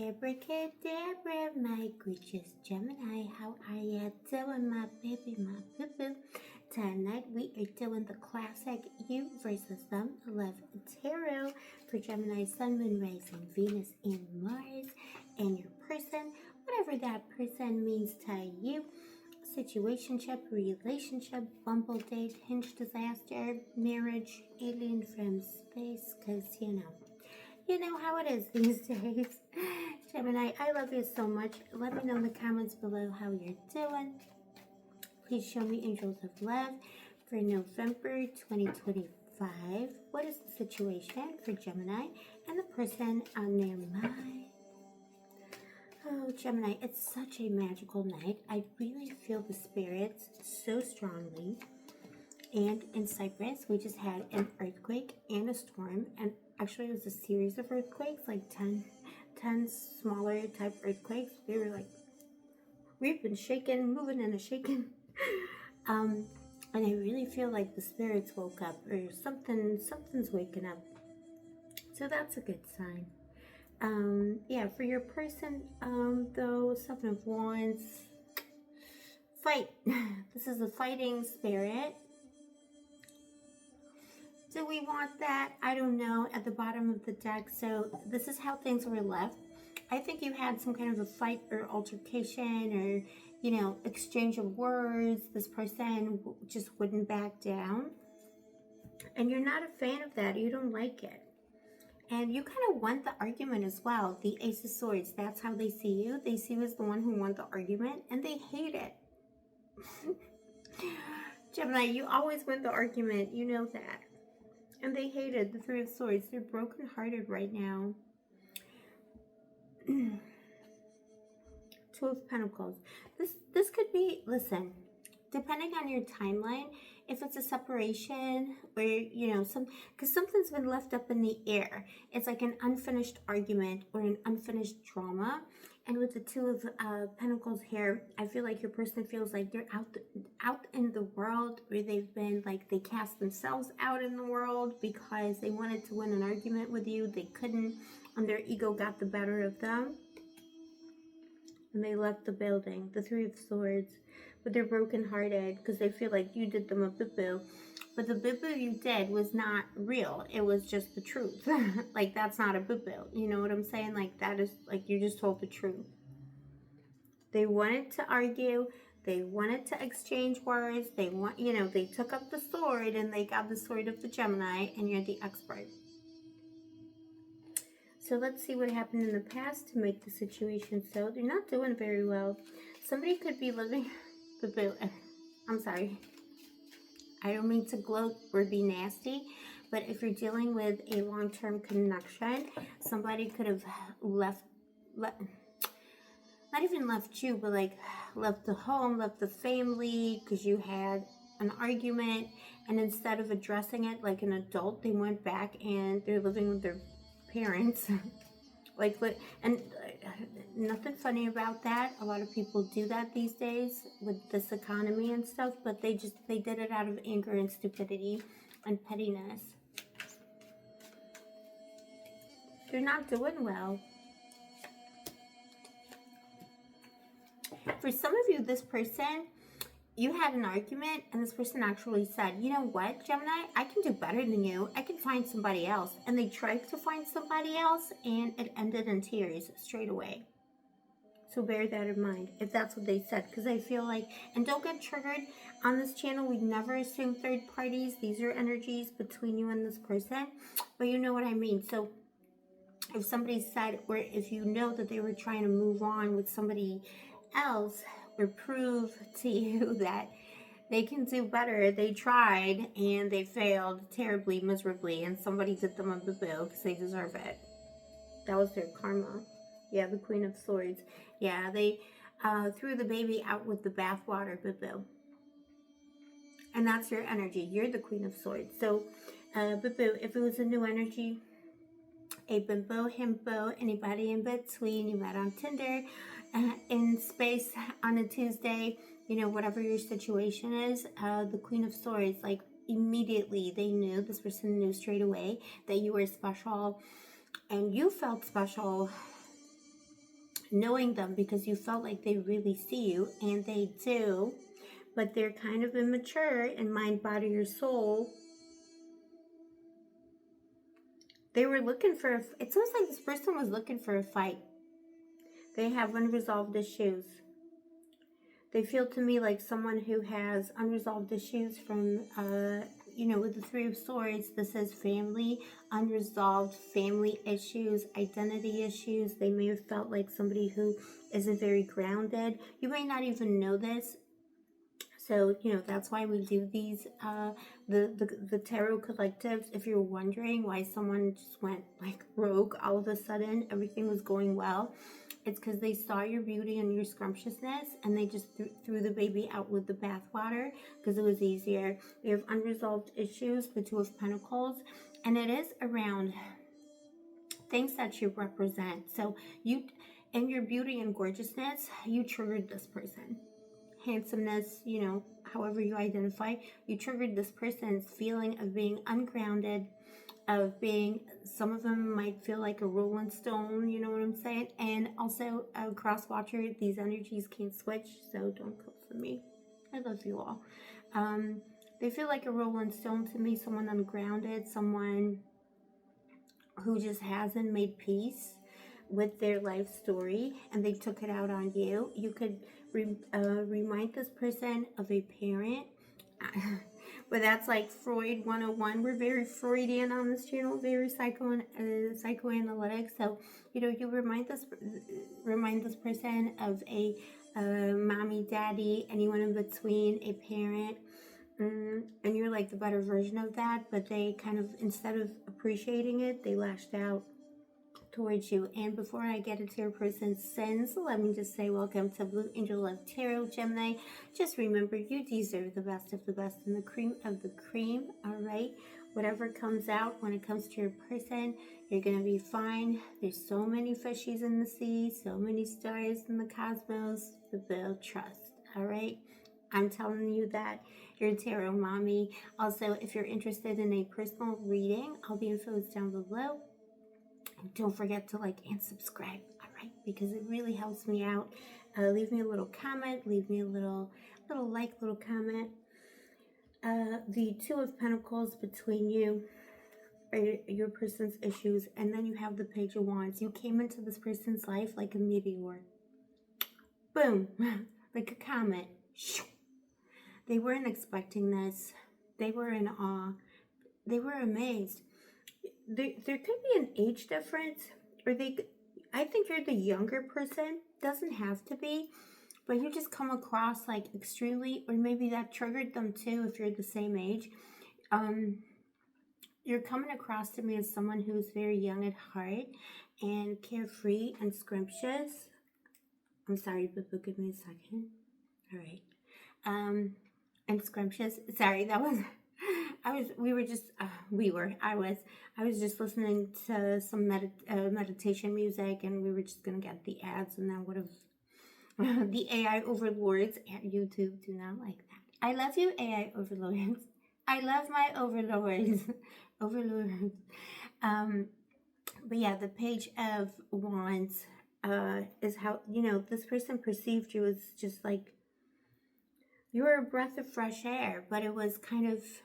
Abracadabra, my gorgeous Gemini. How are you doing, my baby, my boo-boo? Tonight we are doing the classic You versus Them Love Tarot for Gemini, Sun, Moon, Rising, Venus, and Mars, and your person, whatever that person means to you. Situationship, relationship, bumble date, hinge disaster, marriage, alien from space, because you know how it is these days. Gemini, I love you so much. Let me know in the comments below how you're doing. Please show me angels of love for November 2025. What is the situation for Gemini and the person on their mind? Oh, Gemini, it's such a magical night. I really feel the spirits so strongly. And in Cyprus, we just had an earthquake and a storm. And actually, it was a series of earthquakes, like 10 smaller type earthquakes. They were like, we've been shaken, moving and a shaking. And I really feel like the spirits woke up, or something's waking up. So that's a good sign. Yeah, for your person, though, 7 of Wands, fight. This is a fighting spirit. Do we want that? I don't know. At the bottom of the deck, so this is how things were left. I think you had some kind of a fight or altercation or, exchange of words. This person just wouldn't back down. And you're not a fan of that. You don't like it. And you kind of won the argument as well. The Ace of Swords, that's how they see you. They see you as the one who won the argument, and they hate it. Gemini, you always win the argument. You know that. And they hated the Three of Swords. They're brokenhearted right now. 2 of Pentacles. This could be, listen, depending on your timeline, if it's a separation or, because something's been left up in the air. It's like an unfinished argument or an unfinished drama. And with the 2 of Pentacles here, I feel like your person feels like they're out in the world, or they've been like, they cast themselves out in the world because they wanted to win an argument with you. They couldn't, and their ego got the better of them. And they left the building, the 3 of Swords. But they're brokenhearted because they feel like you did them a boo-boo. But the boo-boo you did was not real. It was just the truth. Like, that's not a boo-boo. You know what I'm saying? Like, that is, like, you just told the truth. They wanted to argue. They wanted to exchange words. They they took up the sword and they got the sword of the Gemini, and you're the expert. So let's see what happened in the past to make the situation so. They're not doing very well. Somebody could be living... I'm sorry. I don't mean to gloat or be nasty, but if you're dealing with a long-term connection, somebody could have not even left you, but like left the home, left the family, because you had an argument, and instead of addressing it like an adult, they went back and they're living with their parents. Nothing funny about that. A lot of people do that these days with this economy and stuff, but they did it out of anger and stupidity and pettiness. They're not doing well. For some of you, this person, you had an argument, and this person actually said, you know what, Gemini, I can do better than you. I can find somebody else. And they tried to find somebody else, and it ended in tears straight away. So bear that in mind, if that's what they said. Because I feel like, and don't get triggered, on this channel, we never assume third parties. These are energies between you and this person. But you know what I mean. So if somebody said, or if you know that they were trying to move on with somebody else, or prove to you that they can do better, they tried and they failed terribly, miserably, and somebody did them a boo-boo because they deserve it. That was their karma. Yeah, the Queen of Swords. Yeah, they threw the baby out with the bathwater, boo-boo. And that's your energy. You're the Queen of Swords. So, boo-boo, if it was a new energy, a bimbo, himbo, anybody in between, you met on Tinder, in space on a Tuesday, whatever your situation is, the Queen of Swords, like, immediately they knew, this person knew straight away that you were special, and you felt special knowing them because you felt like they really see you, and they do, but they're kind of immature in mind, body, or soul. They were looking for, it's almost like this person was looking for a fight. They have unresolved issues. They feel to me like someone who has unresolved issues from, with the Three of Swords. This is family, unresolved family issues, identity issues. They may have felt like somebody who isn't very grounded. You may not even know this. So, that's why we do these, the tarot collectives. If you're wondering why someone just went like rogue all of a sudden, everything was going well, it's because they saw your beauty and your scrumptiousness, and they just threw the baby out with the bathwater because it was easier. We have unresolved issues, the Two of Pentacles, and it is around things that you represent. So you, in your beauty and gorgeousness, you triggered this person. Handsomeness, however you identify, you triggered this person's feeling of being ungrounded, of being, some of them might feel like a rolling stone, you know what I'm saying? And also a cross watcher, these energies can't switch, so don't come for me. I love you all. They feel like a rolling stone to me, someone ungrounded, someone who just hasn't made peace with their life story, and they took it out on you. You could remind this person of a parent. But that's like Freud 101. We're very Freudian on this channel, very psychoanalytic. So, you remind this person of a mommy, daddy, anyone in between, a parent. And you're like the better version of that, but they kind of, instead of appreciating it, they lashed out towards you. And before I get into your person's sins, let me just say welcome to Blue Angel Love Tarot, Gemini. Just remember, you deserve the best of the best and the cream of the cream, all right? Whatever comes out when it comes to your person, you're going to be fine. There's so many fishies in the sea, so many stars in the cosmos, but build trust, all right? I'm telling you that. Your tarot mommy. Also, if you're interested in a personal reading, all the info is down below. And don't forget to like and subscribe, all right? Because it really helps me out. Leave me a little comment. Leave me a little like, little comment. The Two of Pentacles between you, your person's issues, and then you have the Page of Wands. You came into this person's life like a meteor. Boom. Like a comet. They weren't expecting this. They were in awe. They were amazed. There could be an age difference, or I think you're the younger person. Doesn't have to be, but you just come across like extremely, or maybe that triggered them too if you're the same age. You're coming across to me as someone who's very young at heart and carefree and scrumptious. I'm sorry, but give me a second. All right. And scrumptious. Sorry, that was, I was just listening to some meditation music, and we were just going to get the ads, and that would have, the AI overlords at YouTube do not like that. I love you, AI overlords. I love my overlords. Overlords. But yeah, the Page of Wands is how, this person perceived you as just like, you were a breath of fresh air, but it was kind of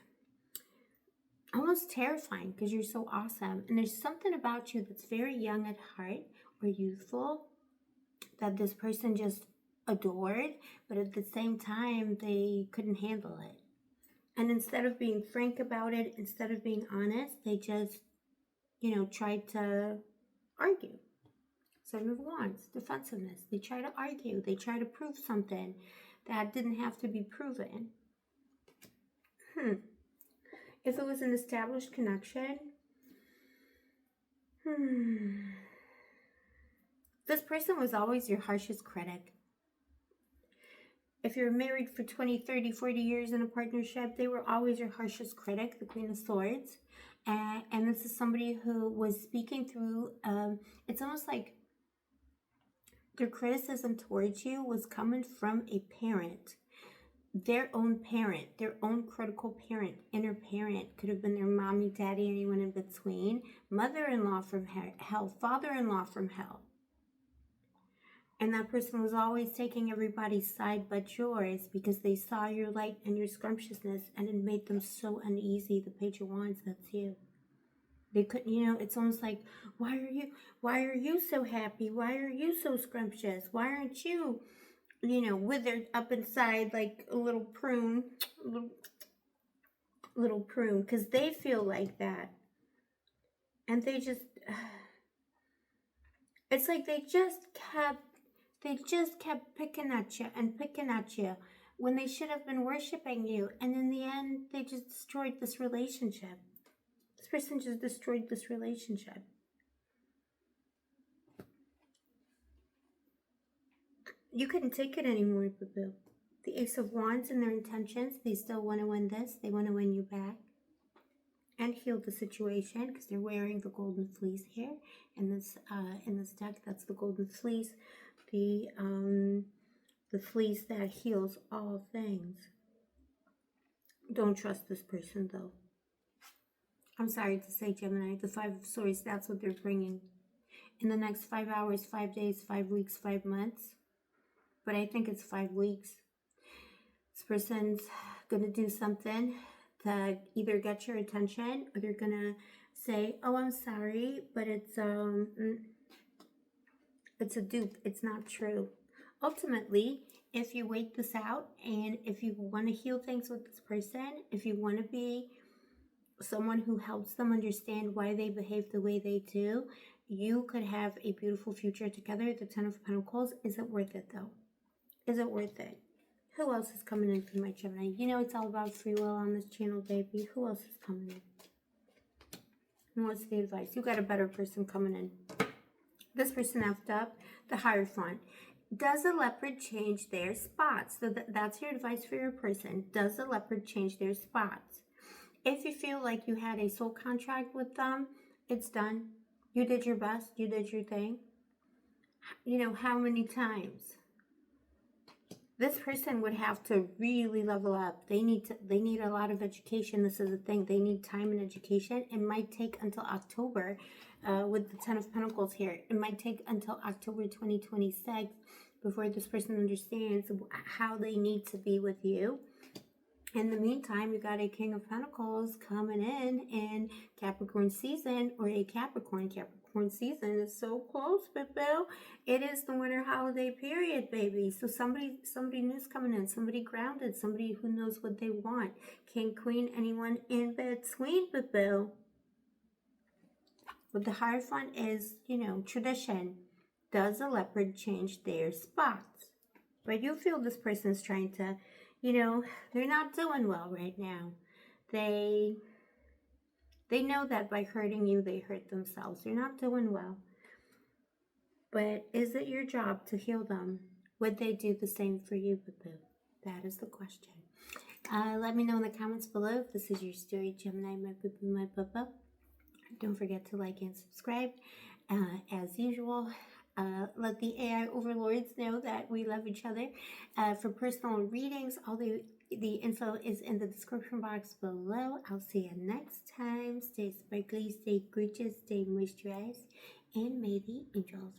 almost terrifying because you're so awesome. And there's something about you that's very young at heart or youthful that this person just adored, but at the same time, they couldn't handle it. And instead of being frank about it, instead of being honest, they just, tried to argue. Seven of Wands, defensiveness. They try to argue. They try to prove something that didn't have to be proven. If it was an established connection, this person was always your harshest critic. If you're married for 20, 30, 40 years in a partnership, they were always your harshest critic, the Queen of Swords. And this is somebody who was speaking through, it's almost like their criticism towards you was coming from a parent. Their own parent, their own critical parent, inner parent. Could have been their mommy, daddy, anyone in between. Mother-in-law from hell, father-in-law from hell. And that person was always taking everybody's side but yours because they saw your light and your scrumptiousness, and it made them so uneasy. The Page of Wands, that's you. They couldn't, it's almost like, why are you so happy? Why are you so scrumptious? Why aren't you, withered up inside like a little prune, little prune? Because they feel like that. And they just, it's like they just kept picking at you and picking at you when they should have been worshiping you. And in the end, they just destroyed this relationship. This person just destroyed this relationship. You couldn't take it anymore, boo-boo. The Ace of Wands and their intentions, they still want to win this. They want to win you back and heal the situation because they're wearing the golden fleece here in this deck. That's the golden fleece, the fleece that heals all things. Don't trust this person though. I'm sorry to say, Gemini, the Five of Swords, that's what they're bringing in the next 5 hours, 5 days, 5 weeks, 5 months. But I think it's 5 weeks. This person's gonna do something to either get your attention, or they're gonna say, "Oh, I'm sorry, but it's a dupe. It's not true." Ultimately, if you wait this out, and if you want to heal things with this person, if you want to be someone who helps them understand why they behave the way they do, you could have a beautiful future together. The Ten of Pentacles. Is it worth it though? Is it worth it? Who else is coming in for my Gemini? You know it's all about free will on this channel, baby. Who else is coming in? And what's the advice? You got a better person coming in. This person effed up. The Hierophant. Does a leopard change their spots? So that's your advice for your person. Does a leopard change their spots? If you feel like you had a soul contract with them, it's done. You did your best. You did your thing. How many times? This person would have to really level up. They need a lot of education. This is the thing. They need time and education. It might take until October with the Ten of Pentacles here. It might take until October 2026 before this person understands how they need to be with you. In the meantime, you got a King of Pentacles coming in Capricorn season, or a Capricorn. Capricorn season is so close, boo. It is the winter holiday period, baby. So somebody new's coming in, somebody grounded, somebody who knows what they want. King, Queen, anyone in between, boo. What the Hierophant is, tradition. Does a leopard change their spots? But you feel this person's trying to, they're not doing well right now. They know that by hurting you, they hurt themselves. They're not doing well. But is it your job to heal them? Would they do the same for you, boo? That is the question. Let me know in the comments below if this is your story, Gemini, my boo, my bubba. Don't forget to like and subscribe. As usual, let the AI overlords know that we love each other. For personal readings, all the info is in the description box below. I'll see you next time. Stay sparkly, stay gorgeous, stay moisturized, and may the angels